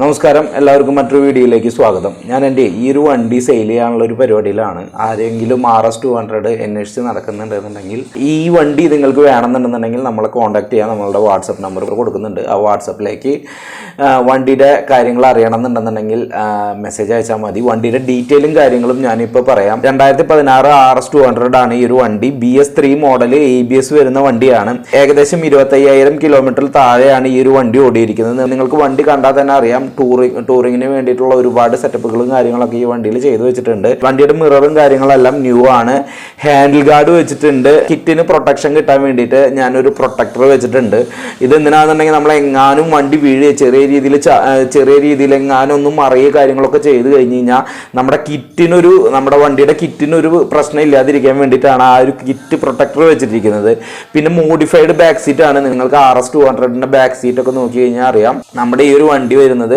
നമസ്കാരം, എല്ലാവർക്കും മറ്റൊരു വീഡിയോയിലേക്ക് സ്വാഗതം. ഞാൻ എൻ്റെ ഈ ഒരു വണ്ടി സെയിൽ ചെയ്യാനുള്ള ഒരു പരിപാടിയിലാണ്. ആരെങ്കിലും RS200 അന്വേഷിച്ച് നടക്കുന്നുണ്ടെന്നുണ്ടെങ്കിൽ ഈ വണ്ടി നിങ്ങൾക്ക് വേണമെന്നുണ്ടെന്നുണ്ടെങ്കിൽ നമ്മളെ കോൺടാക്ട് ചെയ്യാൻ നമ്മളുടെ വാട്സപ്പ് നമ്പർ കൊടുക്കുന്നുണ്ട്. ആ വാട്സപ്പിലേക്ക് വണ്ടിയുടെ കാര്യങ്ങൾ അറിയണമെന്നുണ്ടെന്നുണ്ടെങ്കിൽ മെസ്സേജ് അയച്ചാൽ മതി. വണ്ടിയുടെ ഡീറ്റെയിലും കാര്യങ്ങളും ഞാനിപ്പോൾ പറയാം. 2016 RS200 ആണ് ഈ ഒരു വണ്ടി. BS3 മോഡൽ ABS വരുന്ന വണ്ടിയാണ്. ഏകദേശം 25,000 കിലോമീറ്റർ താഴെയാണ് ഈ ഒരു വണ്ടി ഓടിയിരിക്കുന്നത്. നിങ്ങൾക്ക് വണ്ടി കണ്ടാൽ തന്നെ അറിയാം, ടൂറിങ്ങിന് വേണ്ടിയിട്ടുള്ള ഒരുപാട് സെറ്റപ്പുകളും കാര്യങ്ങളൊക്കെ ഈ വണ്ടിയിൽ ചെയ്തു വെച്ചിട്ടുണ്ട്. വണ്ടിയുടെ മിററും കാര്യങ്ങളെല്ലാം ന്യൂ ആണ്. ഹാൻഡിൽ ഗാർഡ് വെച്ചിട്ടുണ്ട്. കിറ്റിന് പ്രൊട്ടക്ഷൻ കിട്ടാൻ വേണ്ടിയിട്ട് ഞാനൊരു പ്രൊട്ടക്ടർ വെച്ചിട്ടുണ്ട്. ഇത് എന്തിനാണെന്നുണ്ടെങ്കിൽ നമ്മൾ എങ്ങാനും വണ്ടി വീഴുക ചെറിയ രീതിയിൽ എങ്ങാനും ഒന്നും മറിയ കാര്യങ്ങളൊക്കെ ചെയ്ത് കഴിഞ്ഞ് കഴിഞ്ഞാൽ നമ്മുടെ വണ്ടിയുടെ കിറ്റിനൊരു പ്രശ്നം ഇല്ലാതിരിക്കാൻ വേണ്ടിയിട്ടാണ് ആ ഒരു കിറ്റ് പ്രൊട്ടക്ടർ വെച്ചിട്ടിരിക്കുന്നത്. പിന്നെ മോഡിഫൈഡ് ബാക്ക് സീറ്റ് ആണ്. നിങ്ങൾക്ക് RS200 ബാക്ക് സീറ്റ് ഒക്കെ നോക്കി കഴിഞ്ഞാൽ അറിയാം, നമ്മുടെ ഈ ഒരു വണ്ടി വരുന്നത്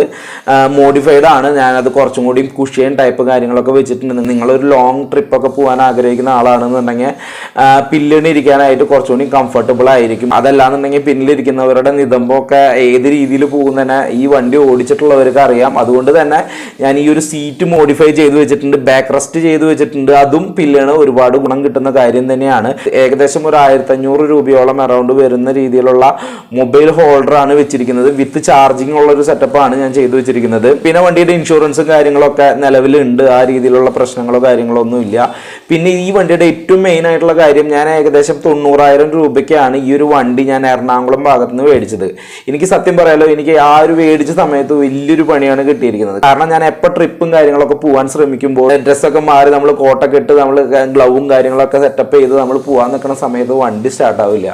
മോഡിഫൈഡ് ആണ്. ഞാനത് കുറച്ചും കൂടി കുഷ്യൻ ടൈപ്പ് കാര്യങ്ങളൊക്കെ വെച്ചിട്ടുണ്ട്. നിങ്ങളൊരു ലോങ് ട്രിപ്പൊക്കെ പോകാൻ ആഗ്രഹിക്കുന്ന ആളാണെന്നുണ്ടെങ്കിൽ പിന്നിലിരിക്കാനായിട്ട് കുറച്ചുകൂടി കംഫർട്ടബിൾ ആയിരിക്കും. അതല്ലാന്നുണ്ടെങ്കിൽ പിന്നിലിരിക്കുന്നവരുടെ നിതമ്പമൊക്കെ ഏത് രീതിയിൽ പോകുന്നതിനെ ഈ വണ്ടി ഓടിച്ചിട്ടുള്ളവർക്ക് അറിയാം. അതുകൊണ്ട് തന്നെ ഞാൻ ഈ ഒരു സീറ്റ് മോഡിഫൈ ചെയ്ത് വെച്ചിട്ടുണ്ട്, ബാക്ക് റെസ്റ്റ് ചെയ്ത് വെച്ചിട്ടുണ്ട്. അതും പില്ലിന് ഒരുപാട് ഗുണം കിട്ടുന്ന കാര്യം തന്നെയാണ്. ഏകദേശം ഒരു 1,500 രൂപയോളം അറൗണ്ട് വരുന്ന രീതിയിലുള്ള മൊബൈൽ ഹോൾഡറാണ് വെച്ചിരിക്കുന്നത്. വിത്ത് ചാർജിങ് ഉള്ള ഒരു സെറ്റപ്പാണ് ഞാൻ ചെയ്തു വെച്ചിരിക്കുന്നത്. പിന്നെ വണ്ടിയുടെ ഇൻഷുറൻസും കാര്യങ്ങളൊക്കെ നിലവിലുണ്ട്. ആ രീതിയിലുള്ള പ്രശ്നങ്ങളോ കാര്യങ്ങളോ ഒന്നും ഇല്ല. പിന്നെ ഈ വണ്ടിയുടെ ഏറ്റവും മെയിൻ ആയിട്ടുള്ള കാര്യം, ഞാൻ ഏകദേശം 90,000 രൂപയ്ക്കാണ് ഈ ഒരു വണ്ടി ഞാൻ എറണാകുളം ഭാഗത്ത് നിന്ന് മേടിച്ചത്. എനിക്ക് സത്യം പറയാലോ, എനിക്ക് ആ ഒരു മേടിച്ച സമയത്ത് വലിയൊരു പണിയാണ് കിട്ടിയിരിക്കുന്നത്. കാരണം ഞാൻ എപ്പോൾ ട്രിപ്പും കാര്യങ്ങളൊക്കെ പോകാൻ ശ്രമിക്കുമ്പോൾ ഡ്രസ്സൊക്കെ മാറി നമ്മൾ കോട്ടൊക്കെ ഇട്ട് നമ്മൾ ഗ്ലൗവും കാര്യങ്ങളൊക്കെ സെറ്റപ്പ് ചെയ്ത് നമ്മൾ പോകാൻ നിൽക്കുന്ന സമയത്ത് വണ്ടി സ്റ്റാർട്ട് ആവില്ല.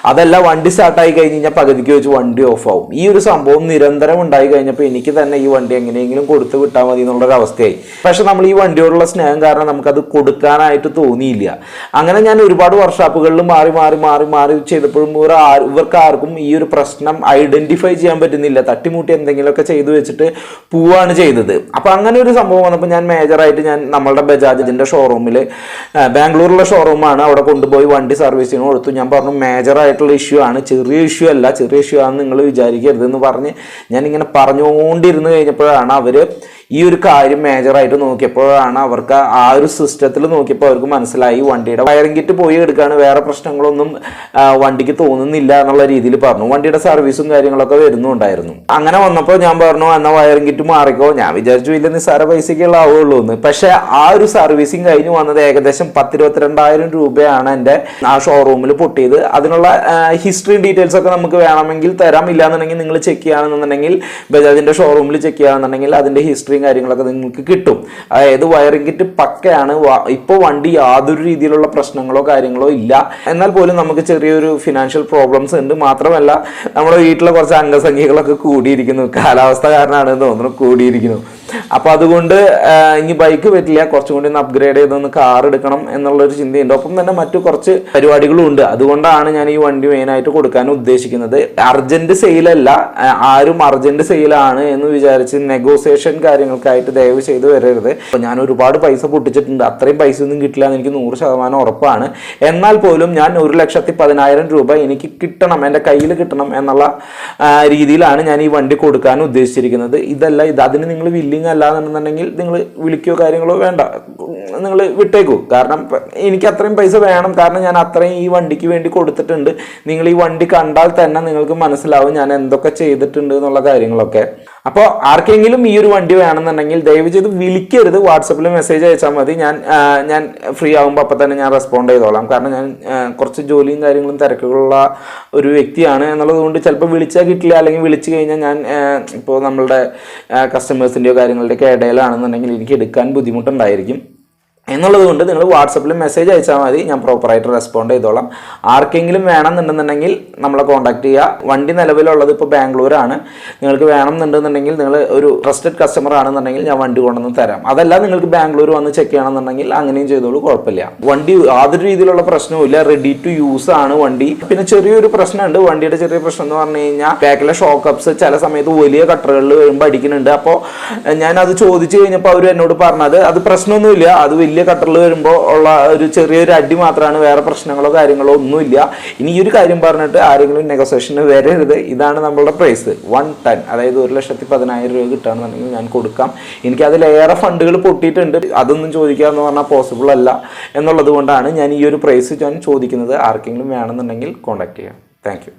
അതല്ല, വണ്ടി സ്റ്റാർട്ടായി കഴിഞ്ഞ് കഴിഞ്ഞാൽ പകുതിക്ക് വെച്ച് വണ്ടി ഓഫ് ആവും. ഈ ഒരു സംഭവം നിരന്തരം ഉണ്ടായി കഴിഞ്ഞപ്പോൾ എനിക്ക് തന്നെ ഈ വണ്ടി എങ്ങനെയെങ്കിലും കൊടുത്ത് വിട്ടാൽ മതി എന്നുള്ളൊരവസ്ഥയായി. പക്ഷെ നമ്മൾ ഈ വണ്ടിയോടുള്ള സ്നേഹം കാരണം നമുക്കത് കൊടുക്കാനായിട്ട് തോന്നിയില്ല. അങ്ങനെ ഞാൻ ഒരുപാട് വർക്ക്ഷോപ്പുകളിൽ മാറി ചെയ്തപ്പോഴും ഇവർക്ക് ആർക്കും ഈ ഒരു പ്രശ്നം ഐഡന്റിഫൈ ചെയ്യാൻ പറ്റുന്നില്ല. തട്ടിമുട്ടി എന്തെങ്കിലുമൊക്കെ ചെയ്തു വെച്ചിട്ട് പോവാണ് ചെയ്തത്. അപ്പം അങ്ങനെ ഒരു സംഭവം വന്നപ്പോൾ ഞാൻ മേജറായിട്ട് നമ്മളുടെ ബജാജിന്റെ ഷോറൂമിൽ, ബാംഗ്ലൂരിലുള്ള ഷോറൂമാണ്, അവിടെ കൊണ്ടുപോയി വണ്ടി സർവീസിന് കൊടുത്തു. ഞാൻ പറഞ്ഞു, മേജറായിട്ടുള്ള ഇഷ്യൂ ആണ്, ചെറിയ ഇഷ്യൂ അല്ല, ചെറിയ ഇഷ്യൂ ആണെന്ന് നിങ്ങൾ വിചാരിക്കരുതെന്ന് പറഞ്ഞ് ഞാനിങ്ങനെ പറഞ്ഞുകൊണ്ടിരുന്ന് കഴിഞ്ഞപ്പോഴാണ് അവര് ഈ ഒരു കാര്യം മേജറായിട്ട് നോക്കിയപ്പോഴാണ് അവർക്ക് ആ ഒരു സിസ്റ്റത്തിൽ നോക്കിയപ്പോൾ അവർക്ക് മനസ്സിലായി വണ്ടിയുടെ വയറിംഗ് കിറ്റ് പോയി എടുക്കുകയാണ്, വേറെ പ്രശ്നങ്ങളൊന്നും വണ്ടിക്ക് തോന്നുന്നില്ല എന്നുള്ള രീതിയിൽ പറഞ്ഞു. വണ്ടിയുടെ സർവീസും കാര്യങ്ങളൊക്കെ വരുന്നുണ്ടായിരുന്നു. അങ്ങനെ വന്നപ്പോൾ ഞാൻ പറഞ്ഞു, എന്നാൽ വയറിംഗ് കിറ്റ് മാറിക്കോ. ഞാൻ വിചാരിച്ചു വലിയ നിസ്സാര പൈസയ്ക്കുള്ള ആവുള്ളൂ എന്ന്. പക്ഷെ ആ ഒരു സർവീസിങ് കഴിഞ്ഞ് വന്നത് ഏകദേശം 10-22,000 രൂപയാണ് എൻ്റെ ആ ഷോറൂമിൽ പൊട്ടിയത്. അതിനുള്ള ഹിസ്റ്ററി ഡീറ്റെയിൽസ് ഒക്കെ നമുക്ക് വേണമെങ്കിൽ തരാം. ഇല്ലാന്നുണ്ടെങ്കിൽ നിങ്ങൾ ചെക്ക് ചെയ്യുകയാണെന്നുണ്ടെങ്കിൽ ബജാജിന്റെ ഷോറൂമിൽ ചെക്ക് ചെയ്യുകയാണെന്നുണ്ടെങ്കിൽ അതിന്റെ ഹിസ്റ്ററിയും കാര്യങ്ങളൊക്കെ നിങ്ങൾക്ക് കിട്ടും. അതായത് വയറിംഗ് കിറ്റ് പക്കയാണ്. ഇപ്പോൾ വണ്ടി യാതൊരു രീതിയിലുള്ള പ്രശ്നങ്ങളോ കാര്യങ്ങളോ ഇല്ല. എന്നാൽ പോലും നമുക്ക് ചെറിയൊരു ഫിനാൻഷ്യൽ പ്രോബ്ലംസ് ഉണ്ട്. മാത്രമല്ല, നമ്മുടെ വീട്ടിലെ കുറച്ച് അംഗസംഖ്യകളൊക്കെ കൂടിയിരിക്കുന്നു. കാലാവസ്ഥ കാരണമാണെന്ന് തോന്നുന്നു കൂടിയിരിക്കുന്നു. അപ്പോൾ അതുകൊണ്ട് ഇനി ബൈക്ക് പറ്റില്ല, കുറച്ചും കൂടി ഒന്ന് അപ്ഗ്രേഡ് ചെയ്തൊന്ന് കാർ എടുക്കണം എന്നുള്ളൊരു ചിന്തയുണ്ട്. ഒപ്പം തന്നെ മറ്റു കുറച്ച് പരിപാടികളും ഉണ്ട്. അതുകൊണ്ടാണ് ഞാൻ ഈ വണ്ടി മെയിനായിട്ട് കൊടുക്കാൻ ഉദ്ദേശിക്കുന്നത്. അർജന്റ് സെയിലല്ല, ആരും അർജന്റ് സെയിലാണ് എന്ന് വിചാരിച്ച് നെഗോസിയേഷൻ കാര്യങ്ങൾക്കായിട്ട് ദയവ് ചെയ്ത് വരരുത്. അപ്പോൾ ഞാൻ ഒരുപാട് പൈസ പൊട്ടിച്ചിട്ടുണ്ട്. അത്രയും പൈസ ഒന്നും കിട്ടില്ല എന്ന് എനിക്ക് 100% ഉറപ്പാണ്. എന്നാൽ പോലും ഞാൻ 1,10,000 രൂപ എനിക്ക് കിട്ടണം, എൻ്റെ കയ്യിൽ കിട്ടണം എന്നുള്ള രീതിയിലാണ് ഞാൻ ഈ വണ്ടി കൊടുക്കാൻ ഉദ്ദേശിച്ചിരിക്കുന്നത്. അതിന് നിങ്ങൾ വില്ലിങ് അല്ലാന്നുണ്ടെന്നുണ്ടെങ്കിൽ നിങ്ങൾ വിളിക്കുകയോ കാര്യങ്ങളോ വേണ്ട, നിങ്ങൾ വിട്ടേക്കൂ. കാരണം എനിക്ക് അത്രയും പൈസ വേണം. കാരണം ഞാൻ അത്രയും ഈ വണ്ടിക്ക് വേണ്ടി കൊടുത്തിട്ടുണ്ട്. നിങ്ങൾ ഈ വണ്ടി കണ്ടാൽ തന്നെ നിങ്ങൾക്ക് മനസ്സിലാവും ഞാൻ എന്തൊക്കെ ചെയ്തിട്ടുണ്ട് എന്നുള്ള കാര്യങ്ങളൊക്കെ. അപ്പോൾ ആർക്കെങ്കിലും ഈ ഒരു വണ്ടി വേണമെന്നുണ്ടെങ്കിൽ ദയവ് ചെയ്ത് വിളിക്കരുത്, വാട്സപ്പിൽ മെസ്സേജ് അയച്ചാൽ മതി. ഞാൻ ഫ്രീ ആകുമ്പോൾ അപ്പം തന്നെ ഞാൻ റെസ്പോണ്ട് ചെയ്തോളാം. കാരണം ഞാൻ കുറച്ച് ജോലിയും കാര്യങ്ങളും തിരക്കുകളുള്ള ഒരു വ്യക്തിയാണ് എന്നുള്ളത് കൊണ്ട് ചിലപ്പോൾ വിളിച്ചാൽ കിട്ടില്ല. അല്ലെങ്കിൽ വിളിച്ചു കഴിഞ്ഞാൽ ഞാൻ ഇപ്പോൾ നമ്മളുടെ കസ്റ്റമേഴ്സിൻ്റെയോ കാര്യങ്ങളുടെയൊക്കെ ഇടയിലാണെന്നുണ്ടെങ്കിൽ എനിക്ക് എടുക്കാൻ ബുദ്ധിമുട്ടുണ്ടായിരിക്കും. എന്നുള്ളത് കൊണ്ട് നിങ്ങൾ വാട്സപ്പിൽ മെസ്സേജ് അയച്ചാൽ മതി, ഞാൻ പ്രോപ്പറായിട്ട് റെസ്പോണ്ട് ചെയ്തോളാം. ആർക്കെങ്കിലും വേണമെന്നുണ്ടെന്നുണ്ടെങ്കിൽ നമ്മളെ കോൺടാക്ട് ചെയ്യുക. വണ്ടി നിലവിലുള്ളത് ഇപ്പോൾ ബാംഗ്ലൂരാണ്. നിങ്ങൾക്ക് വേണമെന്നുണ്ടെന്നുണ്ടെങ്കിൽ നിങ്ങൾ ഒരു ട്രസ്റ്റഡ് കസ്റ്റമർ ആണെന്നുണ്ടെങ്കിൽ ഞാൻ വണ്ടി കൊണ്ടുവന്ന് തരാം. അതല്ല, നിങ്ങൾക്ക് ബാംഗ്ലൂർ വന്ന് ചെക്ക് ചെയ്യണമെന്നുണ്ടെങ്കിൽ അങ്ങനെയും ചെയ്തോളൂ, കുഴപ്പമില്ല. വണ്ടി യാതൊരു രീതിയിലുള്ള പ്രശ്നവും ഇല്ല, റെഡി ടു യൂസ് ആണ് വണ്ടി. പിന്നെ ചെറിയൊരു പ്രശ്നമുണ്ട്. വണ്ടിയുടെ ചെറിയ പ്രശ്നം എന്ന് പറഞ്ഞു കഴിഞ്ഞാൽ ബാക്കിലെ ഷോക്ക് അപ്സ് ചില സമയത്ത് വലിയ കട്ടറുകളിൽ വരുമ്പോൾ അടിക്കുന്നുണ്ട്. അപ്പോൾ ഞാനത് ചോദിച്ചു കഴിഞ്ഞപ്പോൾ അവർ എന്നോട് പറഞ്ഞത് അത് പ്രശ്നമൊന്നുമില്ല, അത് വലിയ വലിയ കട്ടറിൽ വരുമ്പോൾ ഉള്ള ഒരു ചെറിയൊരു അടി മാത്രമാണ്, വേറെ പ്രശ്നങ്ങളോ കാര്യങ്ങളോ ഒന്നുമില്ല. ഇനി ഈ ഒരു കാര്യം പറഞ്ഞിട്ട് ആരെങ്കിലും നെഗോസിയേഷന് വരരുത്. ഇതാണ് നമ്മളുടെ പ്രൈസ് 110, അതായത് 1,10,10,000 രൂപ കിട്ടുകയാണെന്നുണ്ടെങ്കിൽ ഞാൻ കൊടുക്കാം. എനിക്ക് അതിലേറെ ഫണ്ടുകൾ പൊട്ടിയിട്ടുണ്ട്, അതൊന്നും ചോദിക്കുക എന്ന് പറഞ്ഞാൽ പോസിബിൾ അല്ല എന്നുള്ളത് കൊണ്ടാണ് ഞാൻ ഈ ഒരു പ്രൈസ് ഞാൻ ചോദിക്കുന്നത്. ആർക്കെങ്കിലും വേണമെന്നുണ്ടെങ്കിൽ കോൺടാക്ട് ചെയ്യാം. Thank you.